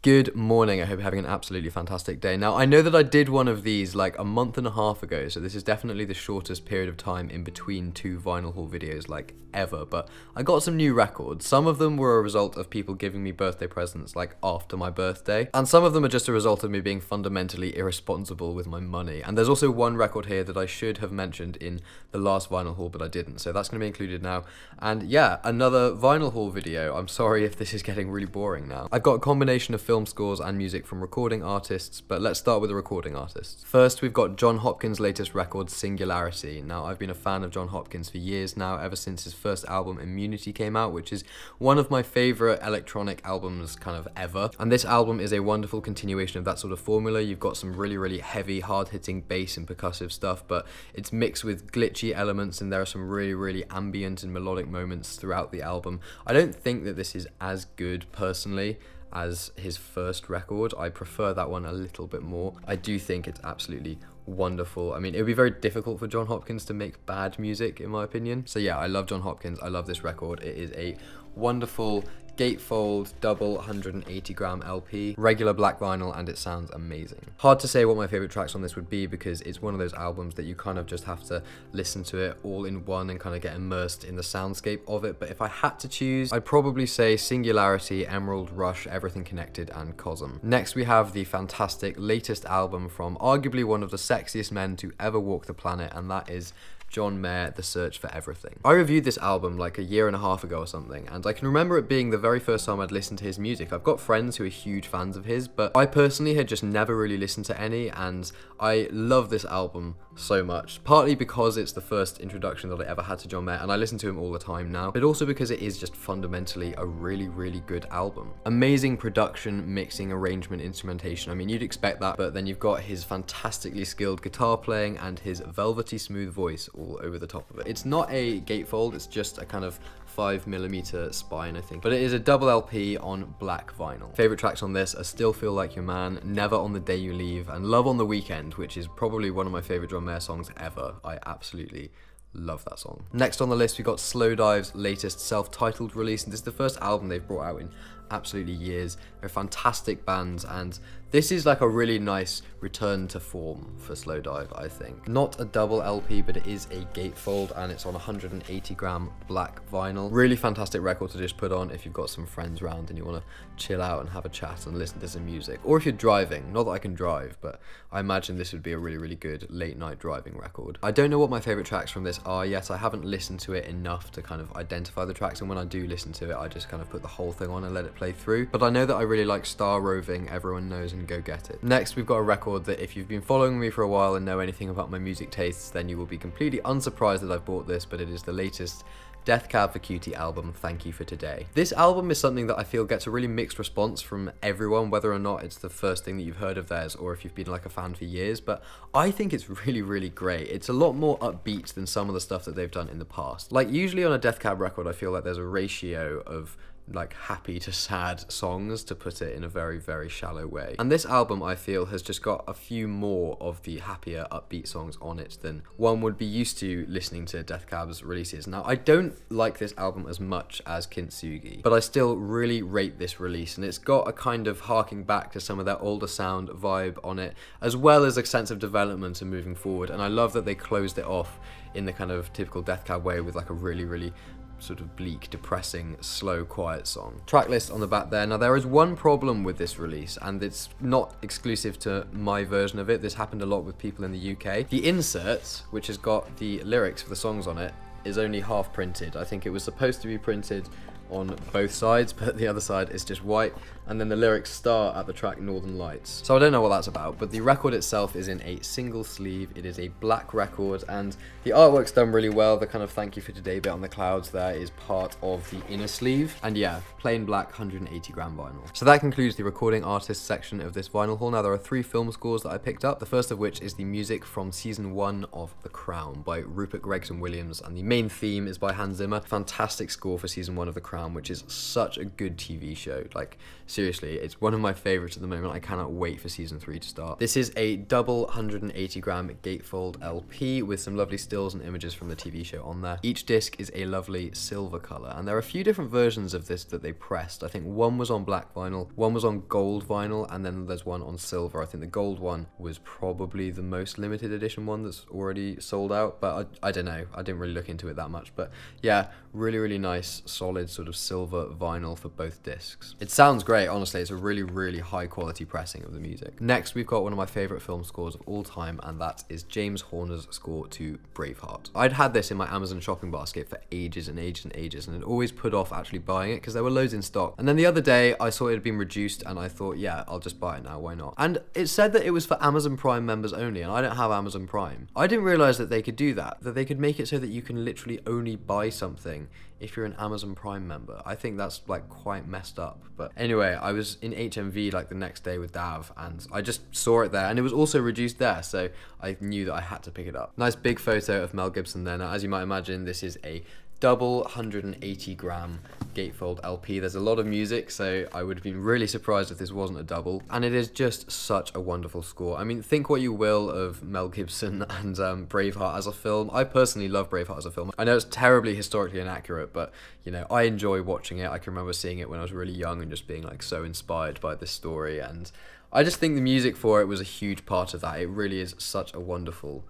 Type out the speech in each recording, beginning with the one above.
Good morning, I hope you're having an absolutely fantastic day. Now, I know that I did one of these like a month and a half ago, so this is definitely the shortest period of time in between two vinyl haul videos like ever, but I got some new records. Some of them were a result of people giving me birthday presents like after my birthday, and some of them are just a result of me being fundamentally irresponsible with my money. And there's also one record here that I should have mentioned in the last vinyl haul, but I didn't, so that's going to be included now. And yeah, another vinyl haul video. I'm sorry if this is getting really boring now. I've got a combination of film scores and music from recording artists, but let's start with the recording artists. First, we've got Jon Hopkins' latest record, Singularity. Now, I've been a fan of Jon Hopkins for years now, ever since his first album, Immunity, came out, which is one of my favourite electronic albums kind of ever. And this album is a wonderful continuation of that sort of formula. You've got some really heavy, hard-hitting bass and percussive stuff, but it's mixed with glitchy elements, and there are some really ambient and melodic moments throughout the album. I don't think that this is as good, personally, as his first record. I prefer that one a little bit more. I do think it's absolutely wonderful. I mean, it would be very difficult for Jon Hopkins to make bad music, in my opinion. So yeah, I love Jon Hopkins. I love this record. It is a wonderful gatefold double 180 gram LP, regular black vinyl, and it sounds amazing. Hard to say what my favorite tracks on this would be, because it's one of those albums that you kind of just have to listen to it all in one and kind of get immersed in the soundscape of it. But if I had to choose, I'd probably say Singularity, Emerald Rush, Everything Connected, and Cosm. Next, we have the fantastic latest album from arguably one of the sexiest men to ever walk the planet, and that is John Mayer, The Search for Everything. I reviewed this album like a year and a half ago or something, and I can remember it being the very first time I'd listened to his music. I've got friends who are huge fans of his, but I personally had just never really listened to any, and I love this album so much, partly because it's the first introduction that I ever had to John Mayer, and I listen to him all the time now, but also because it is just fundamentally a really good album. Amazing production, mixing, arrangement, instrumentation. I mean, you'd expect that, but then you've got his fantastically skilled guitar playing and his velvety smooth voice all over the top of it. It's not a gatefold, it's just a kind of 5mm spine, I think, but it is a double LP on black vinyl. Favorite tracks on this are Still Feel Like Your Man, Never on the Day You Leave, and Love on the Weekend, which is probably one of my favorite John Mayer songs ever. I absolutely love that song. Next on the list, we got Slowdive's latest self-titled release, and this is the first album they've brought out in absolutely years. They're a fantastic band, and this is like a really nice return to form for Slowdive, I think. Not a double LP, but it is a gatefold, and it's on 180 gram black vinyl. Really fantastic record to just put on if you've got some friends around and you want to chill out and have a chat and listen to some music. Or if you're driving, not that I can drive, but I imagine this would be a really good late night driving record. I don't know what my favorite tracks from this are yet. I haven't listened to it enough to kind of identify the tracks, and when I do listen to it, I just kind of put the whole thing on and let it play through. But I know that I really like Star Roving, Everyone Knows, and Go Get It. Next, we've got a record that if you've been following me for a while and know anything about my music tastes, then you will be completely unsurprised that I've bought this, but it is the latest Death Cab for Cutie album, Thank You for Today. This album is something that I feel gets a really mixed response from everyone, whether or not it's the first thing that you've heard of theirs or if you've been like a fan for years, but I think it's really great. It's a lot more upbeat than some of the stuff that they've done in the past. Like, usually on a Death Cab record, I feel like there's a ratio of like happy to sad songs, to put it in a very shallow way. And this album, I feel, has just got a few more of the happier, upbeat songs on it than one would be used to listening to Death Cab's releases. Now, I don't like this album as much as Kintsugi, but I still really rate this release, and it's got a kind of harking back to some of their older sound vibe on it, as well as a sense of development and moving forward. And I love that they closed it off in the kind of typical Death Cab way with like a really sort of bleak, depressing, slow, quiet song. Tracklist on the back there. Now, there is one problem with this release, and it's not exclusive to my version of it. This happened a lot with people in the UK. The insert, which has got the lyrics for the songs on it, is only half printed. I think it was supposed to be printed on both sides, but the other side is just white, and then the lyrics start at the track Northern Lights. So I don't know what that's about, but the record itself is in a single sleeve. It is a black record, and the artwork's done really well. The kind of Thank You for Today bit on the clouds there is part of the inner sleeve, and yeah, plain black 180 gram vinyl. So that concludes the recording artist section of this vinyl haul. Now, there are 3 film scores that I picked up, the first of which is the music from season 1 of The Crown by Rupert Gregson-Williams, and the main theme is by Hans Zimmer. Fantastic score for season 1 of The Crown. Crown, which is such a good TV show. Like, seriously, it's one of my favorites at the moment. I cannot wait for season 3 to start. This is a double 180 gram gatefold LP with some lovely stills and images from the TV show on there. Each disc is a lovely silver color, and there are a few different versions of this that they pressed. I think one was on black vinyl, one was on gold vinyl, and then there's one on silver. I think the gold one was probably the most limited edition one that's already sold out, but I don't know. I didn't really look into it that much, but yeah, really, really nice, solid sort of silver vinyl for both discs. It sounds great, honestly. It's a really, really high quality pressing of the music. Next, we've got one of my favorite film scores of all time, and that is James Horner's score to Braveheart. I'd had this in my Amazon shopping basket for ages and ages and ages, and had always put off actually buying it because there were loads in stock. And then the other day, I saw it had been reduced, and I thought, yeah, I'll just buy it now, why not? And it said that it was for Amazon Prime members only, and I don't have Amazon Prime. I didn't realize that they could do that they could make it so that you can literally only buy something if you're an Amazon Prime member. I think that's like quite messed up. But anyway, I was in HMV like the next day with Dav, and I just saw it there, and it was also reduced there, so I knew that I had to pick it up. Nice big photo of Mel Gibson there. Now, as you might imagine, this is a double 180 gram gatefold LP. There's a lot of music, so I would have been really surprised if this wasn't a double. And it is just such a wonderful score. I mean, think what you will of Mel Gibson and Braveheart as a film. I personally love Braveheart as a film. I know it's terribly historically inaccurate, but you know, I enjoy watching it. I can remember seeing it when I was really young and just being like so inspired by this story, and I just think the music for it was a huge part of that. It really is such a wonderful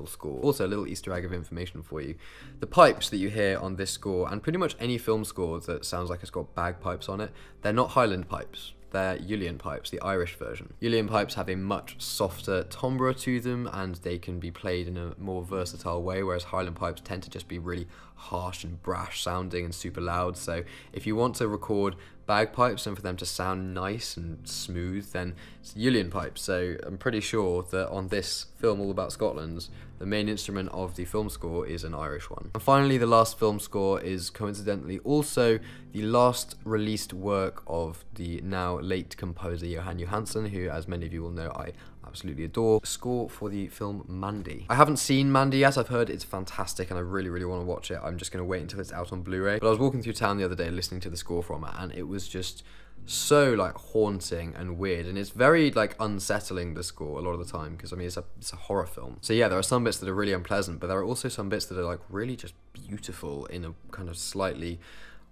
score. Also, a little Easter egg of information for you. The pipes that you hear on this score, and pretty much any film score that sounds like it's got bagpipes on it, they're not Highland pipes. They're Uilleann pipes, the Irish version. Uilleann pipes have a much softer timbre to them, and they can be played in a more versatile way, whereas Highland pipes tend to just be really harsh and brash sounding and super loud. So if you want to record bagpipes and for them to sound nice and smooth, then it's Uilleann pipes. So I'm pretty sure that on this film all about Scotland, the main instrument of the film score is an Irish one. And finally, the last film score is coincidentally also the last released work of the now late composer Jóhann Jóhannsson, who, as many of you will know, I absolutely adore. Score for the film Mandy. I haven't seen Mandy yet. I've heard it's fantastic and I really, really want to watch it. I'm just going to wait until it's out on Blu-ray. But I was walking through town the other day listening to the score from it, and it was just so like haunting and weird, and it's very like unsettling, the score, a lot of the time, because I mean it's a horror film. So yeah, there are some bits that are really unpleasant, but there are also some bits that are like really just beautiful in a kind of slightly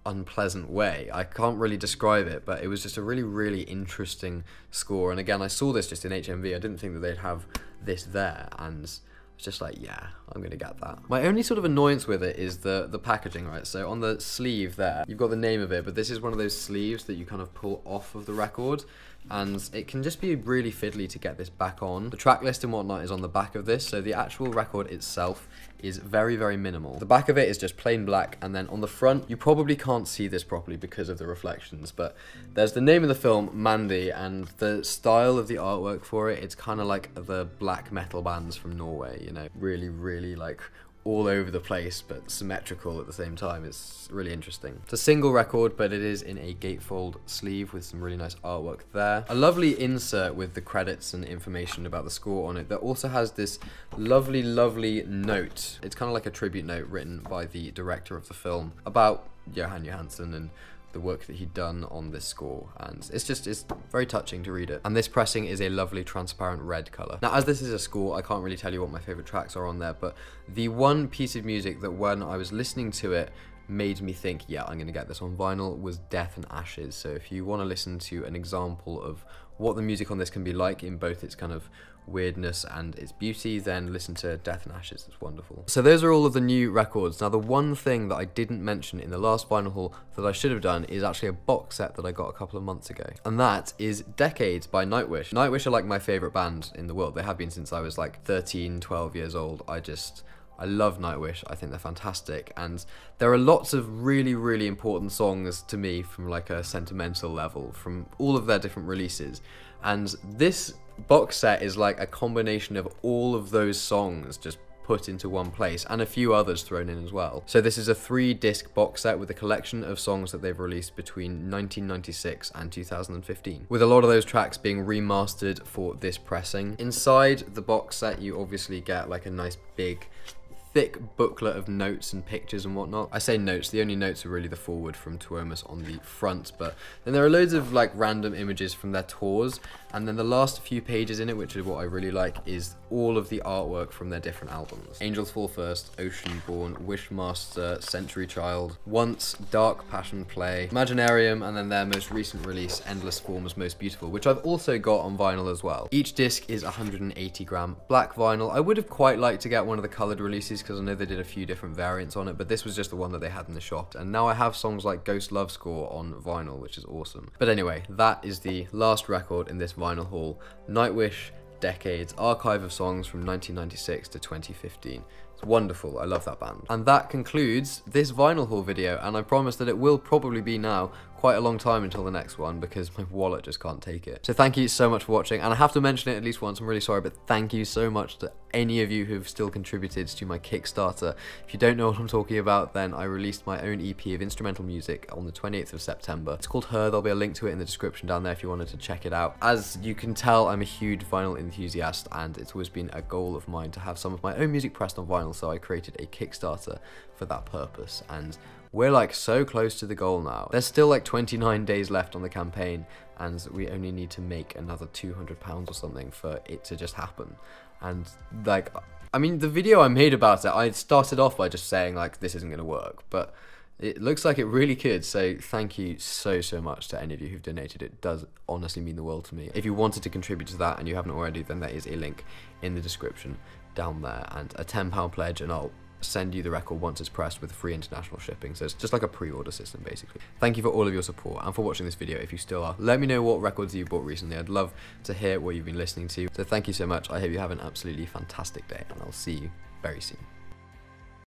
unpleasant way. I can't really describe it, but it was just a really, really interesting score. And again, I saw this just in HMV. I didn't think that they'd have this there, and it's just like, yeah, I'm gonna get that. My only sort of annoyance with it is the packaging, right? So on the sleeve there, you've got the name of it, but this is one of those sleeves that you kind of pull off of the record, and it can just be really fiddly to get this back on. The track list and whatnot is on the back of this, so the actual record itself is very, very minimal. The back of it is just plain black, and then on the front, you probably can't see this properly because of the reflections, but there's the name of the film, Mandy, and the style of the artwork for it, it's kind of like the black metal bands from Norway, you know, really, really like all over the place, but symmetrical at the same time. It's really interesting. It's a single record, but it is in a gatefold sleeve with some really nice artwork there. A lovely insert with the credits and information about the score on it that also has this lovely, lovely note. It's kind of like a tribute note written by the director of the film about Jóhann Jóhannsson and the work that he'd done on this score, and it's very touching to read it. And this pressing is a lovely transparent red color. Now, as this is a score, I can't really tell you what my favorite tracks are on there, but the one piece of music that when I was listening to it made me think, yeah, I'm gonna get this on vinyl, was Death and Ashes. So if you want to listen to an example of what the music on this can be like in both its kind of weirdness and its beauty, then listen to Death and Ashes. It's wonderful. So those are all of the new records. Now, the one thing that I didn't mention in the last vinyl haul that I should have done is actually a box set that I got a couple of months ago, and that is Decades by Nightwish. Nightwish are like my favorite band in the world. They have been since I was like 13, 12 years old. I love Nightwish. I think they're fantastic, and there are lots of really, really important songs to me from like a sentimental level from all of their different releases, and this box set is like a combination of all of those songs just put into one place, and a few others thrown in as well. So this is a 3-disc box set with a collection of songs that they've released between 1996 and 2015, with a lot of those tracks being remastered for this pressing. Inside the box set, you obviously get like a nice big thick booklet of notes and pictures and whatnot. I say notes, the only notes are really the foreword from Tuomas on the front, but then there are loads of like random images from their tours, and then the last few pages in it, which is what I really like, is all of the artwork from their different albums. Angels Fall First, Oceanborn, Wishmaster, Century Child, Once, Dark Passion Play, Imaginarium, and then their most recent release, Endless Forms Most Beautiful, which I've also got on vinyl as well. Each disc is 180 gram black vinyl. I would have quite liked to get one of the coloured releases because I know they did a few different variants on it, but this was just the one that they had in the shop. And now I have songs like Ghost Love Score on vinyl, which is awesome. But anyway, that is the last record in this vinyl haul. Nightwish Decades, archive of songs from 1996 to 2015. It's wonderful, I love that band. And that concludes this vinyl haul video, and I promise that it will probably be now quite a long time until the next one because my wallet just can't take it. So thank you so much for watching, and I have to mention it at least once, I'm really sorry, but thank you so much to any of you who've still contributed to my Kickstarter. If you don't know what I'm talking about, then I released my own EP of instrumental music on the 28th of September. It's called Her, there'll be a link to it in the description down there if you wanted to check it out. As you can tell, I'm a huge vinyl enthusiast, and it's always been a goal of mine to have some of my own music pressed on vinyl, so I created a Kickstarter for that purpose, and we're like so close to the goal now. There's still like 29 days left on the campaign, and we only need to make another £200 or something for it to just happen. And like, I mean, the video I made about it, I started off by just saying like, this isn't going to work, but it looks like it really could. So thank you so much to any of you who've donated. It does honestly mean the world to me. If you wanted to contribute to that and you haven't already, then there is a link in the description down there, and a £10 pledge, and I'll send you the record once it's pressed with free international shipping. So it's just like a pre-order system basically. Thank you for all of your support and for watching this video if you still are. Let me know what records you bought recently. I'd love to hear what you've been listening to. So thank you so much. I hope you have an absolutely fantastic day, and I'll see you very soon.